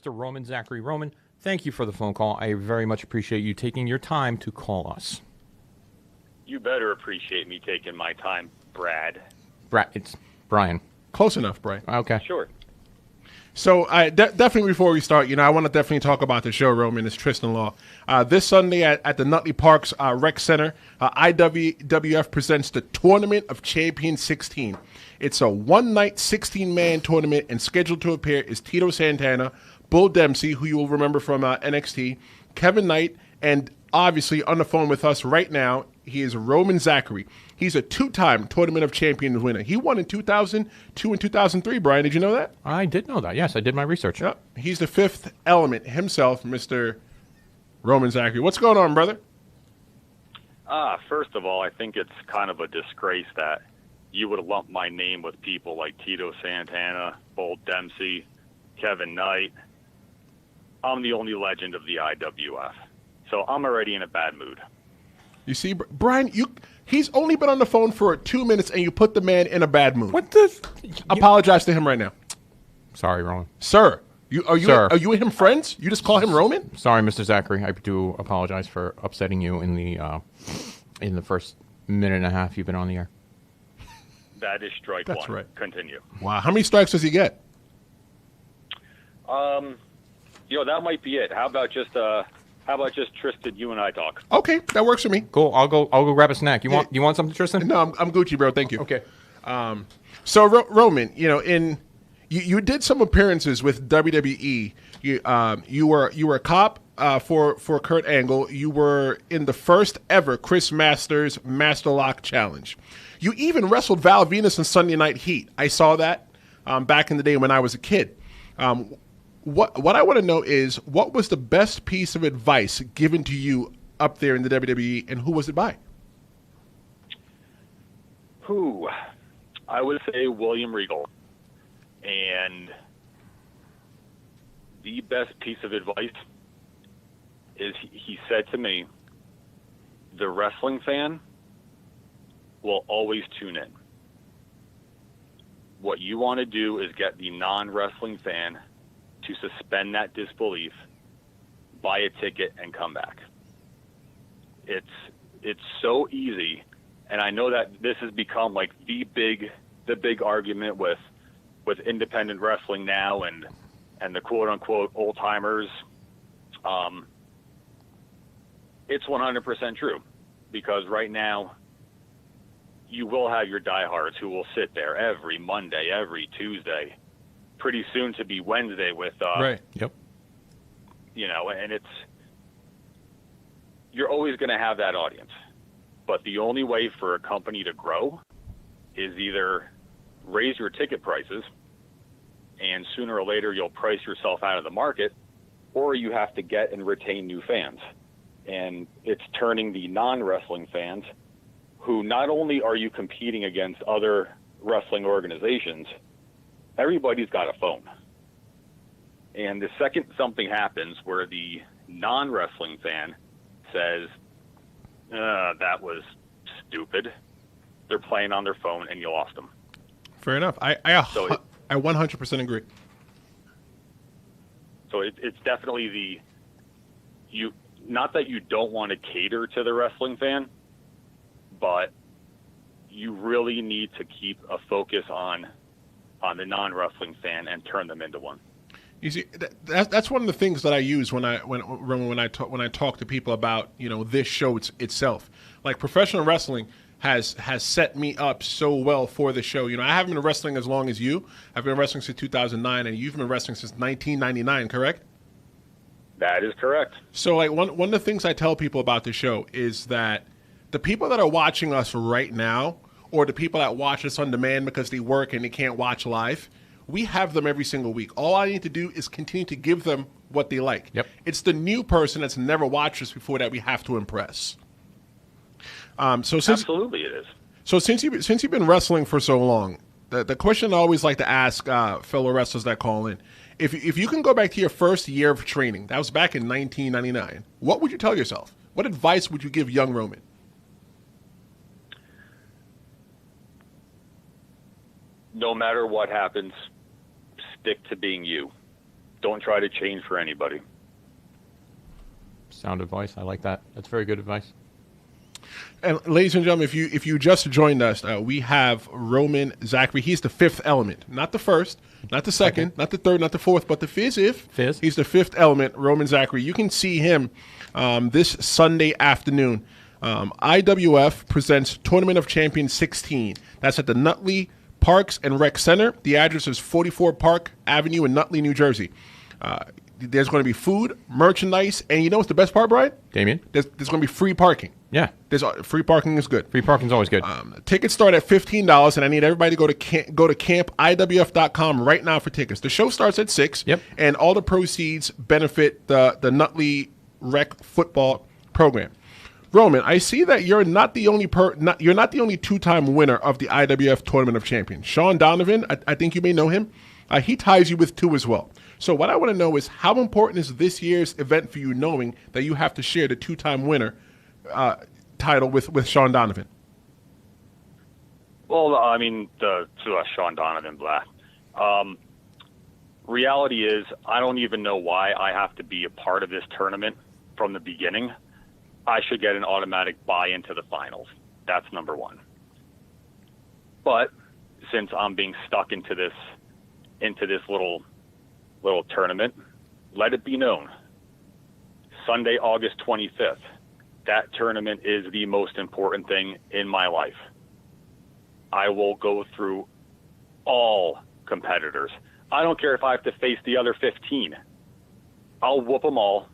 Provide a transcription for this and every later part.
Mr. Roman Zachary. Roman, thank you for the phone call. I very much appreciate you taking your time to call us. You better appreciate me taking my time, Brad. It's Brian. Close enough, Brian. Okay. Sure. So definitely before we start, I want to definitely talk about the show, Roman. It's Tristen Law. This Sunday at the Nutley Parks Rec Center, IWF presents the Tournament of Champions 16. It's a one-night 16-man tournament, and scheduled to appear is Tito Santana, Bull Dempsey, who you will remember from NXT, Kevin Knight, and obviously on the phone with us right now, he is Roman Zachary. He's a two-time Tournament of Champions winner. He won in 2002 and 2003, Brian. Did you know that? I did know that. Yes, I did my research. Yep. He's the fifth element himself, Mr. Roman Zachary. What's going on, brother? First of all, I think it's kind of a disgrace that you would lump my name with people like Tito Santana, Bull Dempsey, Kevin Knight. I'm the only legend of the IWF. So I'm already in a bad mood. You see, Brian, he's only been on the phone for 2 minutes, and you put the man in a bad mood. What the? Apologize to him right now. Sorry, Roman. Sir, are you and him friends? You just call him Roman? Sorry, Mr. Zachary. I do apologize for upsetting you in the first minute and a half you've been on the air. That is strike one. That's right. Continue. Wow. How many strikes does he get? That might be it. How about just Tristen, you and I talk? Okay, that works for me. Cool. I'll go grab a snack. You want something, Tristen? No, I'm Gucci, bro. Thank you. Okay. So Roman, you did some appearances with WWE. You were a cop for Kurt Angle. You were in the first ever Chris Masters Master Lock Challenge. You even wrestled Val Venus in Sunday Night Heat. I saw that back in the day when I was a kid. What I want to know is, what was the best piece of advice given to you up there in the WWE, and who was it by? Who? I would say William Regal. And the best piece of advice is he said to me, the wrestling fan will always tune in. What you want to do is get the non-wrestling fan to suspend that disbelief, buy a ticket, and come back. It's so easy, and I know that this has become like the big argument with independent wrestling now and the quote unquote old timers. It's 100% true, because right now you will have your diehards who will sit there every Monday, every Tuesday, pretty soon to be Wednesday with right. Yep. And you're always going to have that audience, but the only way for a company to grow is either raise your ticket prices, and sooner or later you'll price yourself out of the market, or you have to get and retain new fans. And it's turning the non-wrestling fans, who not only are you competing against other wrestling organizations, everybody's got a phone. And the second something happens where the non-wrestling fan says, that was stupid, they're playing on their phone and you lost them. Fair enough. I 100% agree. So it's definitely not that you don't want to cater to the wrestling fan, but you really need to keep a focus on the non-wrestling fan and turn them into one. You see, that's one of the things that I use when I talk to people about this show itself. Like, professional wrestling has set me up so well for the show. I haven't been wrestling as long as you. I've been wrestling since 2009, and you've been wrestling since 1999, correct? That is correct. So, like, one of the things I tell people about the show is that the people that are watching us right now, or the people that watch us on demand because they work and they can't watch live, we have them every single week. All I need to do is continue to give them what they like. Yep. It's the new person that's never watched us before that we have to impress. Absolutely it is. So since you've been wrestling for so long, the question I always like to ask fellow wrestlers that call in, if you can go back to your first year of training, that was back in 1999, what would you tell yourself? What advice would you give young Roman? No matter what happens, stick to being you. don't try to change for anybody. Sound advice. I like that. That's very good advice. And ladies and gentlemen, if you just joined us, we have Roman Zachary. He's the fifth element, not the first, not the second, not the third, not the fourth, but the fifth. Fizz. He's the fifth element, Roman Zachary. You can see him this Sunday afternoon. IWF presents Tournament of Champions 16. That's at the Nutley Parks and Rec Center. The address is 44 Park Avenue in Nutley, New Jersey. There's going to be food, merchandise, and you know what's the best part, Brian? Damien? There's going to be free parking. Yeah. There's free parking is good. Free parking's always good. Tickets start at $15, and I need everybody to go to campiwf.com right now for tickets. The show starts at 6, Yep. and all the proceeds benefit the Nutley Rec football program. Roman, I see that you're not the only you're not the only two-time winner of the IWF Tournament of Champions. Sean Donovan, I think you may know him. He ties you with 2 as well. So what I want to know is how important is this year's event for you, knowing that you have to share the two-time winner title with Sean Donovan? Well, I mean, Sean Donovan, blah. Reality is, I don't even know why I have to be a part of this tournament from the beginning. I should get an automatic buy into the finals. That's number one. But since I'm being stuck into this little tournament, let it be known. Sunday, August 25th. That tournament is the most important thing in my life. I will go through all competitors. I don't care if I have to face the other 15. I'll whoop them all,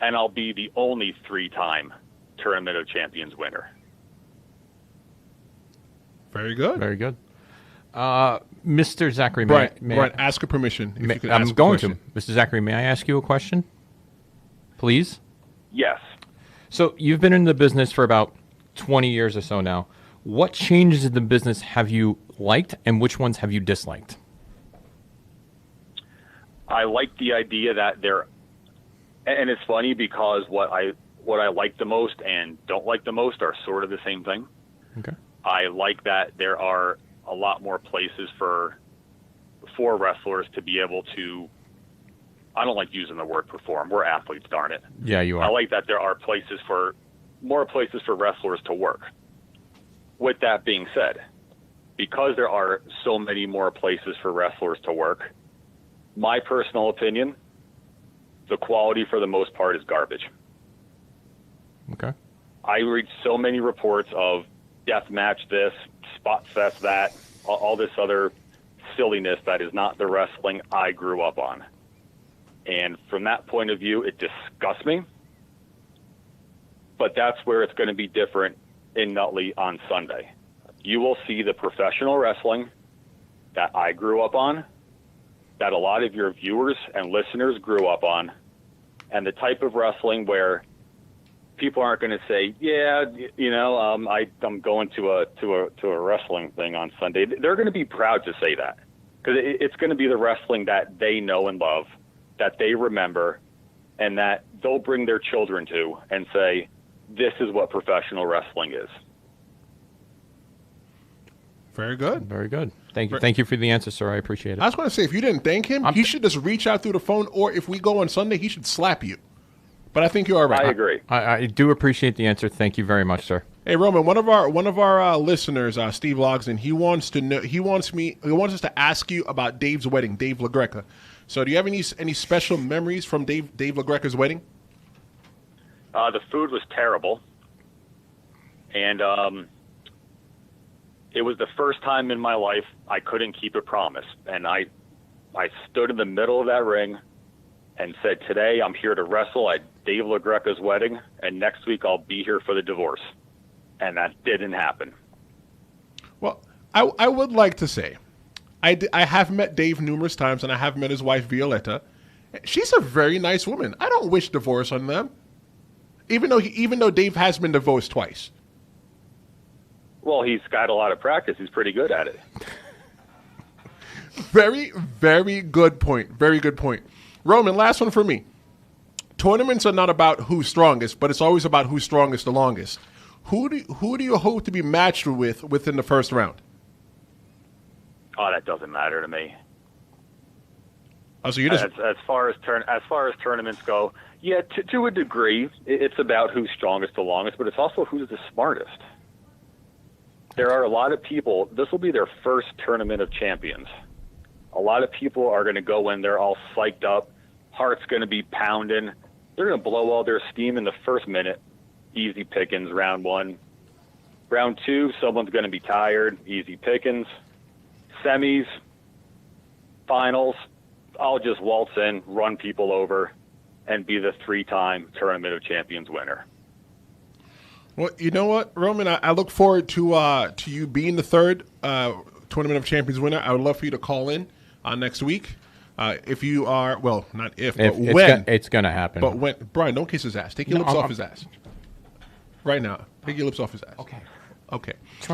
and I'll be the only 3-time Tournament of Champions winner. Very good. Very good. Mr. Zachary, Brian, may ask a permission. If you could I'm ask a going question. to. Mr. Zachary, may I ask you a question? Please? Yes. So you've been in the business for about 20 years or so now. What changes in the business have you liked, and which ones have you disliked? I like the idea that and it's funny because what I like the most and don't like the most are sort of the same thing. Okay. I like that there are a lot more places for wrestlers to be able to, I don't like using the word perform. We're athletes, darn it. Yeah, you are. I like that there are more places for wrestlers to work. With that being said, because there are so many more places for wrestlers to work, my personal opinion, the quality for the most part is garbage. Okay. I read so many reports of death match this, spot fest that, all this other silliness that is not the wrestling I grew up on. And from that point of view, it disgusts me. But that's where it's going to be different in Nutley on Sunday. You will see the professional wrestling that I grew up on, that a lot of your viewers and listeners grew up on, and the type of wrestling where people aren't going to say, yeah, I'm going to a wrestling thing on Sunday. They're going to be proud to say that, because it's going to be the wrestling that they know and love, that they remember, and that they'll bring their children to and say, this is what professional wrestling is. Very good. Very good. Thank you. Thank you for the answer, sir. I appreciate it. I was going to say, if you didn't thank him, he should just reach out through the phone, or if we go on Sunday, he should slap you. But I think you're all right. I agree. I do appreciate the answer. Thank you very much, sir. Hey, Roman, one of our listeners, Steve Logsdon, he wants us to ask you about Dave's wedding, Dave LaGreca. So, do you have any special memories from Dave LaGreca's wedding? The food was terrible, and it was the first time in my life I couldn't keep a promise. And I stood in the middle of that ring and said, today I'm here to wrestle at Dave LaGreca's wedding, and next week I'll be here for the divorce. And that didn't happen. Well, I would like to say, I have met Dave numerous times, and I have met his wife, Violetta. She's a very nice woman. I don't wish divorce on them, even though Dave has been divorced twice. Well, he's got a lot of practice. He's pretty good at it. Very, very good point. Very good point. Roman, last one for me. Tournaments are not about who's strongest, but it's always about who's strongest the longest. Who do you hope to be matched with within the first round? Oh, that doesn't matter to me. Oh, so you just as far as tournaments go, yeah, to a degree, it's about who's strongest the longest, but it's also who's the smartest. There are a lot of people. This will be their first Tournament of Champions. A lot of people are going to go in there all psyched up, heart's going to be pounding. They're going to blow all their steam in the first minute. Easy pickings, round one. Round two, someone's going to be tired. Easy pickings. Semis, finals, I'll just waltz in, run people over, and be the 3-time Tournament of Champions winner. Well, you know what, Roman? I look forward to you being the third Tournament of Champions winner. I would love for you to call in next week. If you are, well, not if but when. It's going to happen. But when. Brian, don't kiss his ass. Take your lips off his ass. Right now. Take your lips off his ass. Okay.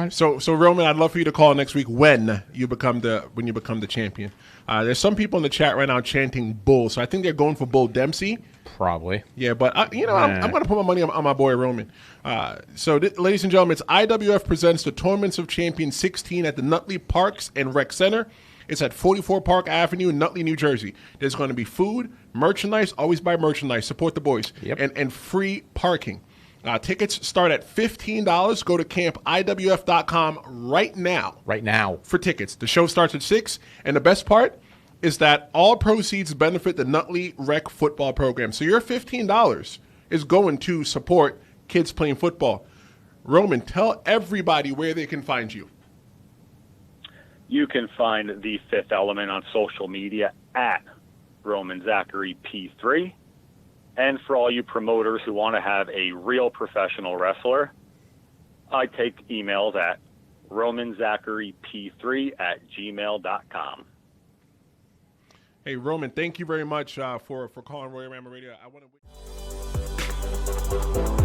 So Roman, I'd love for you to call next week when you become the champion. There's some people in the chat right now chanting Bull, so I think they're going for Bull Dempsey. Probably. Yeah, but I'm going to put my money on my boy Roman. Ladies and gentlemen, it's IWF presents the Tournaments of Champions 16 at the Nutley Parks and Rec Center. It's at 44 Park Avenue in Nutley, New Jersey. There's going to be food, merchandise, always buy merchandise, support the boys, and free parking. Tickets start at $15. Go to campiwf.com right now. Right now. For tickets. The show starts at 6, and the best part is that all proceeds benefit the Nutley Rec football program. So your $15 is going to support kids playing football. Roman, tell everybody where they can find you. You can find The Fifth Element on social media at Roman Zachary P3. And for all you promoters who want to have a real professional wrestler, I take emails at romanzacharyp3@gmail.com. Hey, Roman, thank you very much for calling Royal Ramble Radio. I want to.